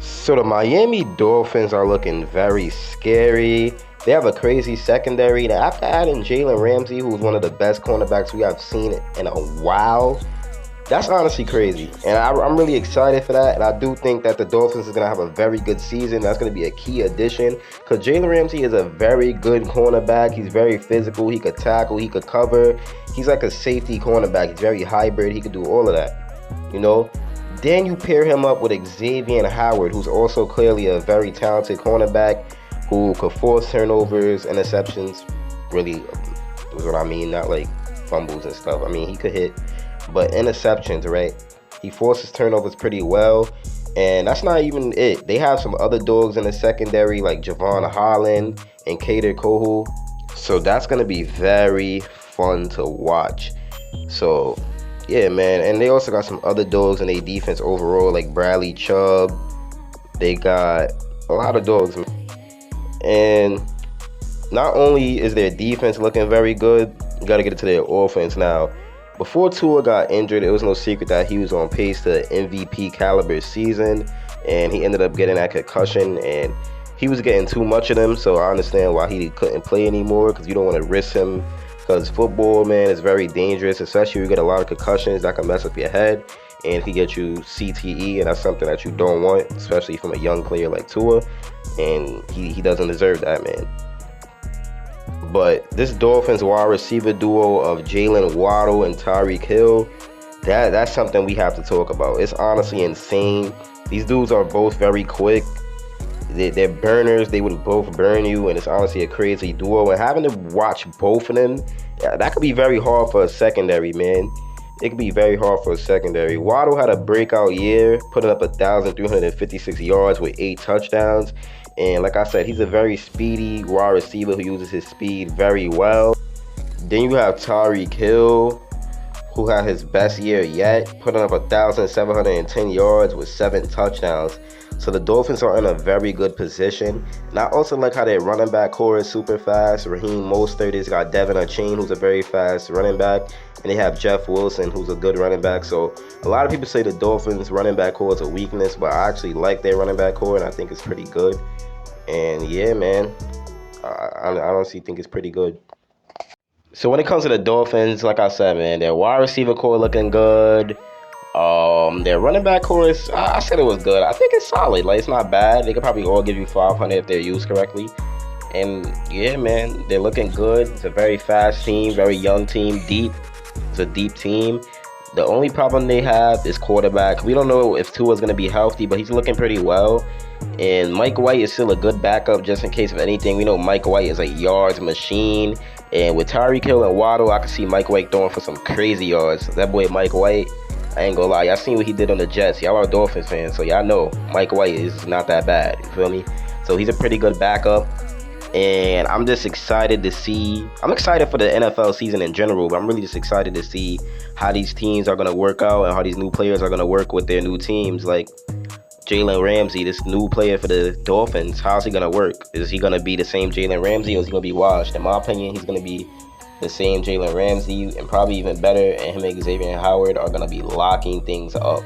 So the Miami Dolphins are looking very scary. They have a crazy secondary. And after adding Jalen Ramsey, who's one of the best cornerbacks we have seen in a while, that's honestly crazy. And I'm really excited for that. And I do think that the Dolphins is going to have a very good season. That's going to be a key addition because Jalen Ramsey is a very good cornerback. He's very physical. He could tackle. He could cover. He's like a safety cornerback. He's very hybrid. He could do all of that, you know. Then you pair him up with Xavier Howard, who's also clearly a very talented cornerback who could force turnovers, interceptions. Really, is what I mean. Not like fumbles and stuff. I mean, he could hit, but interceptions, right? He forces turnovers pretty well. And that's not even it. They have some other dogs in the secondary like Javon Holland and Kader Kohou. So that's going to be very fun to watch. So yeah, man. And they also got some other dogs in their defense overall, like Bradley Chubb. They got a lot of dogs. And not only is their defense looking very good, you got to get it to their offense now. Before Tua got injured, it was no secret that he was on pace to MVP caliber season. And he ended up getting that concussion. And he was getting too much of them. So I understand why he couldn't play anymore, because you don't want to risk him. Because football, man, is very dangerous, especially if you get a lot of concussions that can mess up your head and can get you CTE, and that's something that you don't want, especially from a young player like Tua, and he doesn't deserve that, man. But this Dolphins wide receiver duo of Jalen Waddle and Tyreek Hill, that's something we have to talk about. It's honestly insane. These dudes are both very quick. They're burners. They would both burn you, and it's honestly a crazy duo. And having to watch both of them, that could be very hard for a secondary, man. It could be very hard for a secondary. Waddle had a breakout year, putting up 1,356 yards with 8 touchdowns. And like I said, he's a very speedy wide receiver who uses his speed very well. Then you have Tyreek Hill, who had his best year yet, putting up 1,710 yards with 7 touchdowns. So the Dolphins are in a very good position. And I also like how their running back core is super fast. Raheem Mostert has got Devin Achane, who's a very fast running back. And they have Jeff Wilson, who's a good running back. So a lot of people say the Dolphins running back core is a weakness, but I actually like their running back core, and I think it's pretty good. And yeah, man, I honestly think it's pretty good. So when it comes to the Dolphins, like I said, man, their wide receiver core looking good. Their running back core is, I said it was good. I think it's solid. Like, it's not bad. They could probably all give you 500 if they're used correctly. And yeah, man, they're looking good. It's a very fast team, very young team, deep. It's a deep team. The only problem they have is quarterback. We don't know if Tua's going to be healthy, but he's looking pretty well. And Mike White is still a good backup just in case of anything. We know Mike White is a yards machine. And with Tyreek Hill and Waddle, I can see Mike White throwing for some crazy yards. That boy Mike White, I ain't gonna lie, y'all seen what he did on the Jets. Y'all are Dolphins fans, so y'all know Mike White is not that bad. You feel me? So he's a pretty good backup. And I'm just excited to see. I'm excited for the NFL season in general, but I'm really just excited to see how these teams are going to work out and how these new players are going to work with their new teams. Like Jalen Ramsey, this new player for the Dolphins, how's he going to work? Is he going to be the same Jalen Ramsey, or is he going to be washed? In my opinion, he's going to be the same Jalen Ramsey, and probably even better. And him and Xavier Howard are going to be locking things up.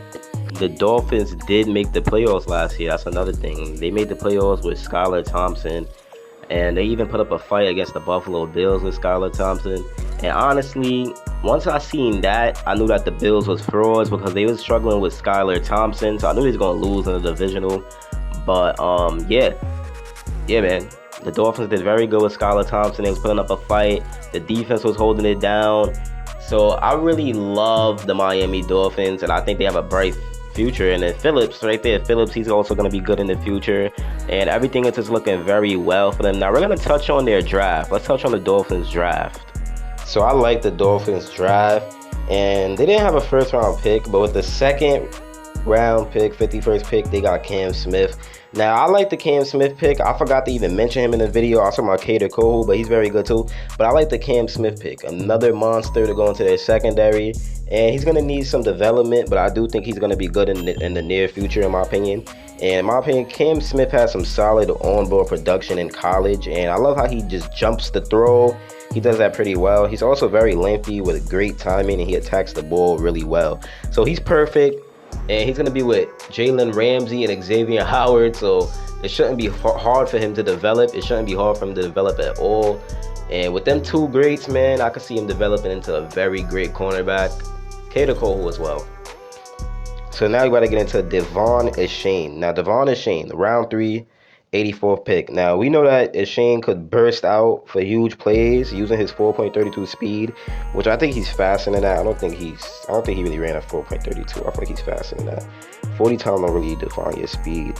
The Dolphins did make the playoffs last year. That's another thing. They made the playoffs with Skylar Thompson. And they even put up a fight against the Buffalo Bills with Skylar Thompson. And honestly, once I seen that, I knew that the Bills was frauds because they was struggling with Skylar Thompson. So I knew he was going to lose in the divisional. But, yeah, man. The Dolphins did very good with Skylar Thompson. They was putting up a fight. The defense was holding it down. So I really love the Miami Dolphins, and I think they have a bright future. And then Phillips right there, he's also going to be good in the future, and everything is just looking very well for them. Now we're going to touch on their draft. Let's touch on the Dolphins draft. So I like the Dolphins draft, and they didn't have a first round pick, but with the second round pick, 51st pick, they got Cam Smith. Now I like the Cam Smith pick. I forgot to even mention him in the video. I was talking about Kader Kohou, but he's very good too. But I like the Cam Smith pick, another monster to go into their secondary. And he's going to need some development, but I do think he's going to be good in the near future, in my opinion. And in my opinion, Cam Smith has some solid on-board production in college, and I love how he just jumps the throw. He does that pretty well. He's also very lengthy with great timing, and he attacks the ball really well. So he's perfect and he's gonna be with Jalen Ramsey and Xavier Howard, so it shouldn't be hard for him to develop. It shouldn't be hard for him to develop at all. And with them two greats, man, I could see him developing into a very great cornerback. Cater Cole as well. So now you got to get into Devon Achane. Now, Devon Achane, round three, 84th pick. Now, we know that Achane could burst out for huge plays using his 4.32 speed, which I think he's faster than that. I don't think he really ran a 4.32. I feel like he's faster than that. 40 time don't really define your speed,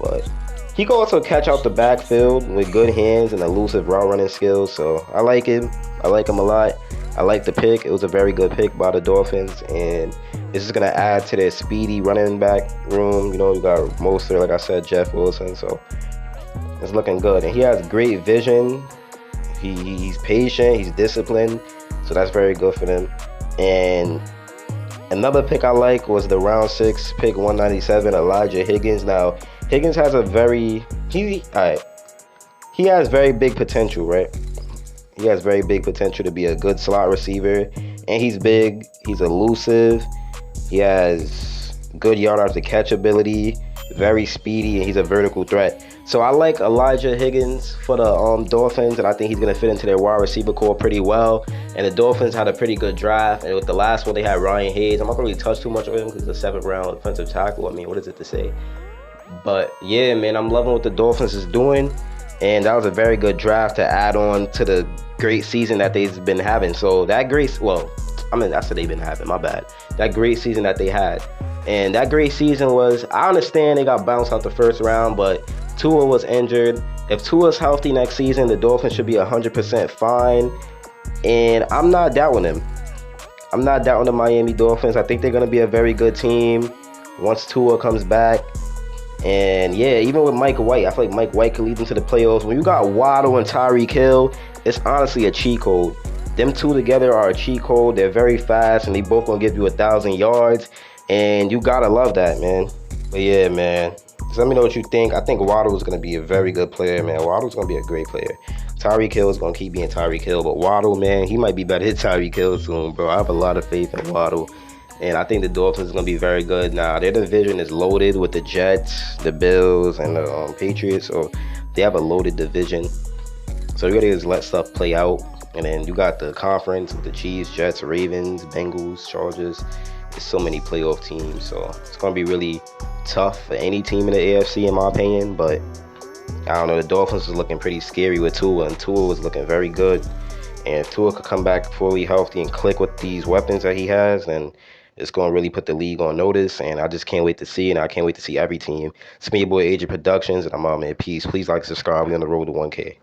but he can also catch out the backfield with good hands and elusive route running skills. So I like him. I like him a lot. I like the pick. It was a very good pick by the Dolphins, and this is gonna add to their speedy running back room. You know, you got Mostert, like I said, Jeff Wilson. So it's looking good, and he has great vision. He's patient. He's disciplined. So that's very good for them. And another pick I like was the round 6 pick, 197, Elijah Higgins. Now Higgins has he has very big potential, right? He has very big potential to be a good slot receiver, and he's big. He's elusive. He has good yard after catch ability, very speedy, and he's a vertical threat. So I like Elijah Higgins for the Dolphins, and I think he's going to fit into their wide receiver core pretty well. And the Dolphins had a pretty good draft, and with the last one, they had Ryan Hayes. I'm not going to really touch too much of him because he's a 7th round defensive tackle. I mean, what is it to say? But yeah, man, I'm loving what the Dolphins is doing. And that was a very good draft to add on to the great season that they've been having. So that that's what they've been having, my bad. That great season that they had. And that great season was, I understand they got bounced out the first round, but Tua was injured. If Tua's healthy next season, the Dolphins should be 100% fine. And I'm not doubting them. I'm not doubting the Miami Dolphins. I think they're going to be a very good team once Tua comes back. And yeah, even with Mike White, I feel like Mike White could lead them to the playoffs. When you got Waddle and Tyreek Hill, it's honestly a cheat code. Them two together are a cheat code. They're very fast, and they both gonna give you 1,000 yards. And you gotta love that, man. But yeah, man. Just let me know what you think. I think Waddle is gonna be a very good player, man. Waddle's gonna be a great player. Tyreek Hill is gonna keep being Tyreek Hill, but Waddle, man, he might be better than Tyreek Hill soon, bro. I have a lot of faith in Waddle. And I think the Dolphins are going to be very good. Now, their division is loaded with the Jets, the Bills, and the Patriots. So they have a loaded division. So you got to just let stuff play out. And then you got the conference with the Chiefs, Jets, Ravens, Bengals, Chargers. There's so many playoff teams. So it's going to be really tough for any team in the AFC, in my opinion. But I don't know. The Dolphins was looking pretty scary with Tua, and Tua was looking very good. And if Tua could come back fully healthy and click with these weapons that he has, then it's going to really put the league on notice, and I just can't wait to see it, and I can't wait to see every team. It's me, your boy, Agent Productions, and I'm out, man. Peace. Please like, subscribe. We're on the road to 1K.